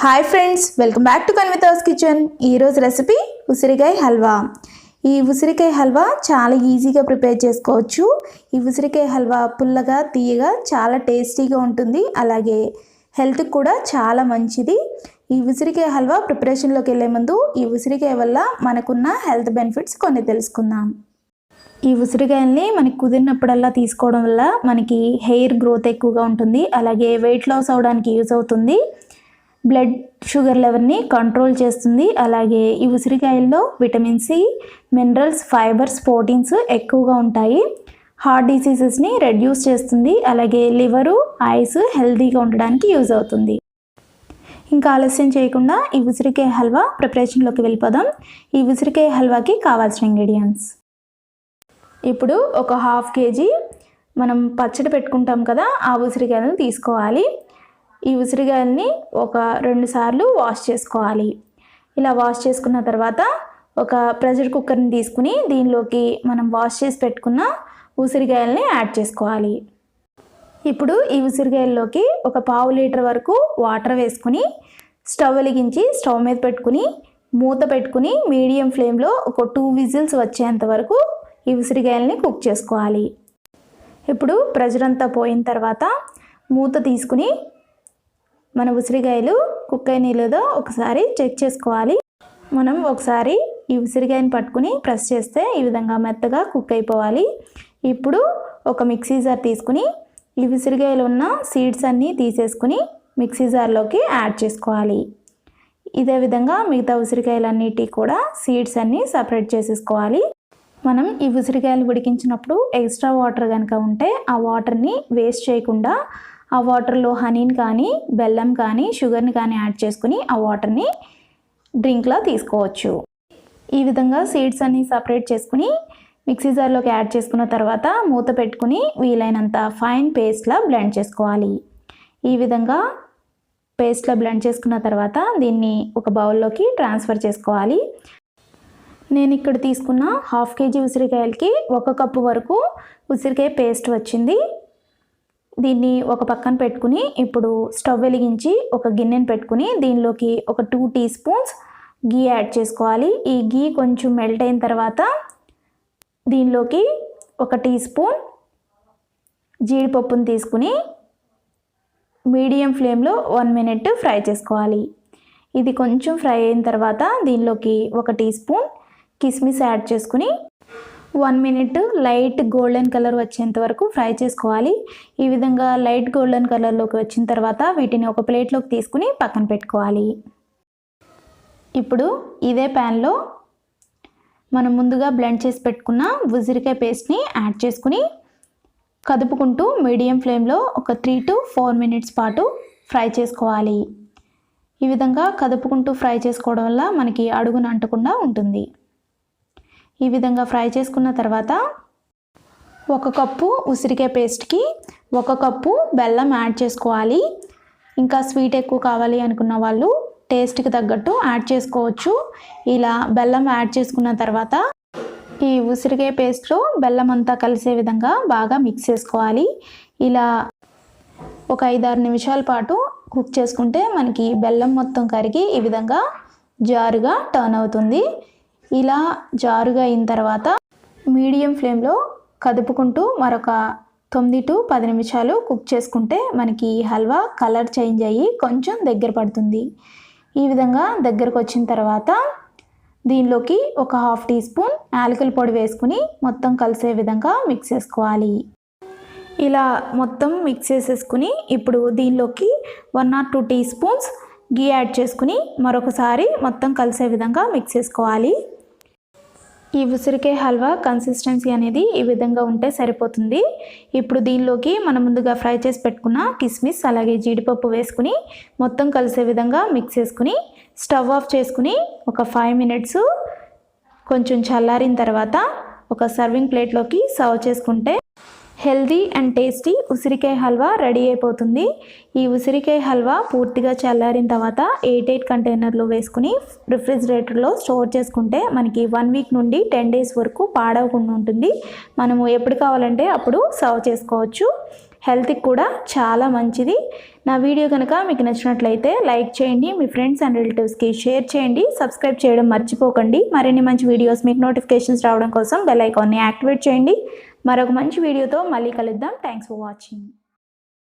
Hi friends, welcome back to Kanvitha's kitchen. ఈరోజు recipe ఉసిరికాయ హల్వా. ఈ ఉసిరికాయ హల్వా చాలా ఈజీగా ప్రిపేర్ చేసుకోవచ్చు. ఈ ఉసిరికాయ హల్వా పుల్లగా తీయగా చాలా టేస్టీగా ఉంటుంది, అలాగే హెల్త్కి కూడా చాలా మంచిది. ఈ ఉసిరికాయ హల్వా ప్రిపరేషన్లోకి వెళ్ళే ముందు ఈ ఉసిరికాయ వల్ల మనకున్న హెల్త్ బెనిఫిట్స్ కొన్ని తెలుసుకుందాం. ఈ ఉసిరికాయల్ని మనకి కుదిరినప్పుడల్లా తీసుకోవడం వల్ల మనకి హెయిర్ గ్రోత్ ఎక్కువగా ఉంటుంది, అలాగే వెయిట్ లాస్ అవడానికి యూజ్ అవుతుంది. బ్లడ్ షుగర్ లెవెల్ని కంట్రోల్ చేస్తుంది. అలాగే ఈ ఉసిరికాయల్లో vitamin C, minerals, fibres, proteins ఎక్కువగా ఉంటాయి. హార్ట్ డిసీజెస్ని రెడ్యూస్ చేస్తుంది, అలాగే లివరు, ఐస్ హెల్తీగా ఉండడానికి యూజ్ అవుతుంది. ఇంకా ఆలస్యం చేయకుండా ఈ ఉసిరికాయ హల్వా ప్రిపరేషన్లోకి వెళ్ళిపోదాం. ఈ ఉసిరికాయ హల్వాకి కావాల్సిన ఇంగ్రీడియంట్స్. ఇప్పుడు ఒక హాఫ్ కేజీ మనం పచ్చడి పెట్టుకుంటాం కదా, ఆ ఉసిరికాయలను తీసుకోవాలి. ఈ ఉసిరికాయల్ని ఒక 2 సార్లు వాష్ చేసుకోవాలి. ఇలా వాష్ చేసుకున్న తర్వాత ఒక ప్రెషర్ కుక్కర్ని తీసుకుని దీనిలోకి మనం వాష్ చేసి పెట్టుకున్న ఉసిరికాయల్ని యాడ్ చేసుకోవాలి. ఇప్పుడు ఈ ఉసిరికాయల్లోకి ఒక 1/2 లీటర్ వరకు వాటర్ వేసుకుని స్టవ్ వెలిగించి స్టవ్ మీద పెట్టుకుని మూత పెట్టుకుని మీడియం ఫ్లేమ్లో ఒక 2 విజిల్స్ వచ్చేంత వరకు ఈ ఉసిరికాయల్ని కుక్ చేసుకోవాలి. ఇప్పుడు ప్రెషర్ అంతా పోయిన తర్వాత మూత తీసుకుని మన ఉసిరికాయలు కుక్ అయినాయో లేదో ఒకసారి చెక్ చేసుకోవాలి. మనం ఒకసారి ఈ ఉసిరికాయని పట్టుకుని ప్రెస్ చేస్తే ఈ విధంగా మెత్తగా కుక్ అయిపోవాలి. ఇప్పుడు ఒక మిక్సీ జార్ తీసుకుని ఈ ఉసిరికాయలు ఉన్న సీడ్స్ అన్నీ తీసేసుకుని మిక్సీ జార్లోకి యాడ్ చేసుకోవాలి. ఇదే విధంగా మిగతా ఉసిరికాయలన్నిటి కూడా సీడ్స్ అన్నీ సపరేట్ చేసేసుకోవాలి. మనం ఈ ఉసిరికాయలు ఉడికించినప్పుడు ఎక్స్ట్రా వాటర్ కనుక ఉంటే ఆ వాటర్ని వేస్ట్ చేయకుండా ఆ వాటర్లో హనీని కానీ, బెల్లం కానీ, షుగర్ని కానీ యాడ్ చేసుకుని ఆ వాటర్ని డ్రింక్లా తీసుకోవచ్చు. ఈ విధంగా సీడ్స్ అన్ని సపరేట్ చేసుకుని మిక్సీ జార్లోకి యాడ్ చేసుకున్న తర్వాత మూత పెట్టుకుని వీలైనంత ఫైన్ పేస్ట్లా బ్లెండ్ చేసుకోవాలి. ఈ విధంగా పేస్ట్లా బ్లెండ్ చేసుకున్న తర్వాత దీన్ని ఒక బౌల్లోకి ట్రాన్స్ఫర్ చేసుకోవాలి. నేను ఇక్కడ తీసుకున్న హాఫ్ కేజీ ఉసిరికాయలకి 1 కప్పు వరకు ఉసిరికాయ పేస్ట్ వచ్చింది. దీన్ని ఒక పక్కన పెట్టుకుని ఇప్పుడు స్టవ్ వెలిగించి ఒక గిన్నెని పెట్టుకుని దీనిలోకి ఒక 2 టీ స్పూన్స్ గీ యాడ్ చేసుకోవాలి. ఈ గీ కొంచెం మెల్ట్ అయిన తర్వాత దీనిలోకి 1 టీ స్పూన్ జీడిపప్పును తీసుకుని మీడియం ఫ్లేమ్లో 1 మినిట్ ఫ్రై చేసుకోవాలి. ఇది కొంచెం ఫ్రై అయిన తర్వాత దీనిలోకి 1 టీ స్పూన్ కిస్మిస్ యాడ్ చేసుకుని 1 మినిట్ లైట్ గోల్డెన్ కలర్ వచ్చేంత వరకు ఫ్రై చేసుకోవాలి. ఈ విధంగా లైట్ గోల్డెన్ కలర్లోకి వచ్చిన తర్వాత వీటిని ఒక ప్లేట్లోకి తీసుకుని పక్కన పెట్టుకోవాలి. ఇప్పుడు ఇదే ప్యాన్లో మనం ముందుగా బ్లెండ్ చేసి పెట్టుకున్న ఉసిరికాయ పేస్ట్ని యాడ్ చేసుకుని కదుపుకుంటూ మీడియం ఫ్లేమ్లో ఒక 3 to 4 మినిట్స్ పాటు ఫ్రై చేసుకోవాలి. ఈ విధంగా కదుపుకుంటూ ఫ్రై చేసుకోవడం వల్ల మనకి అడుగున అంటకుండా ఉంటుంది. ఈ విధంగా ఫ్రై చేసుకున్న తర్వాత 1 కప్పు ఉసిరికాయ పేస్ట్కి 1 కప్పు బెల్లం యాడ్ చేసుకోవాలి. ఇంకా స్వీట్ ఎక్కువ కావాలి అనుకున్న వాళ్ళు టేస్ట్కి తగ్గట్టు యాడ్ చేసుకోవచ్చు. ఇలా బెల్లం యాడ్ చేసుకున్న తర్వాత ఈ ఉసిరికాయ పేస్ట్లో బెల్లం అంతా కలిసే విధంగా బాగా మిక్స్ చేసుకోవాలి. ఇలా ఒక 5-6 నిమిషాల పాటు కుక్ చేసుకుంటే మనకి బెల్లం మొత్తం కరిగి ఈ విధంగా జారుగా టర్న్ అవుతుంది. ఇలా జారుగా అయిన తర్వాత మీడియం ఫ్లేమ్లో కదుపుకుంటూ మరొక 9 to 10 నిమిషాలు కుక్ చేసుకుంటే మనకి హల్వా కలర్ చేంజ్ అయ్యి కొంచెం దగ్గర పడుతుంది. ఈ విధంగా దగ్గరకు వచ్చిన తర్వాత దీనిలోకి ఒక 1/2 టీ స్పూన్ యాలకుల పొడి వేసుకుని మొత్తం కలిసే విధంగా మిక్స్ చేసుకోవాలి. ఇలా మొత్తం మిక్స్ చేసేసుకుని ఇప్పుడు దీనిలోకి 1 or 2 teaspoons ghee add చేసుకుని మరొకసారి మొత్తం కలిసే విధంగా మిక్స్ చేసుకోవాలి. ఈ ఉసిరికాయ హల్వా కన్సిస్టెన్సీ అనేది ఈ విధంగా ఉంటే సరిపోతుంది. ఇప్పుడు దీనిలోకి మనం ముందుగా ఫ్రై చేసి పెట్టుకున్న కిస్మిస్ అలాగే జీడిపప్పు వేసుకుని మొత్తం కలిసే విధంగా మిక్స్ చేసుకుని స్టవ్ ఆఫ్ చేసుకుని ఒక 5 మినిట్స్ కొంచెం చల్లారిన తర్వాత ఒక సర్వింగ్ ప్లేట్లోకి సర్వ్ చేసుకుంటే హెల్దీ అండ్ టేస్టీ ఉసిరికాయ హల్వా రెడీ అయిపోతుంది. ఈ ఉసిరికాయ హల్వా పూర్తిగా చల్లారిన తర్వాత 8 కంటైనర్లో వేసుకుని రిఫ్రిజిరేటర్లో స్టోర్ చేసుకుంటే మనకి 1 వీక్ నుండి 10 డేస్ వరకు పాడవకుండా ఉంటుంది. మనము ఎప్పుడు కావాలంటే అప్పుడు సర్వ్ చేసుకోవచ్చు. హెల్త్కి కూడా చాలా మంచిది. నా వీడియో కనుక మీకు నచ్చినట్లయితే లైక్ చేయండి, మీ ఫ్రెండ్స్ అండ్ రిలేటివ్స్కి షేర్ చేయండి, సబ్స్క్రైబ్ చేయడం మర్చిపోకండి. మరిన్ని మంచి వీడియోస్ మీకు నోటిఫికేషన్స్ రావడం కోసం బెల్ ఐకాన్ని యాక్టివేట్ చేయండి. మరొక మంచి వీడియోతో మళ్ళీ కలుద్దాం. Thanks for watching.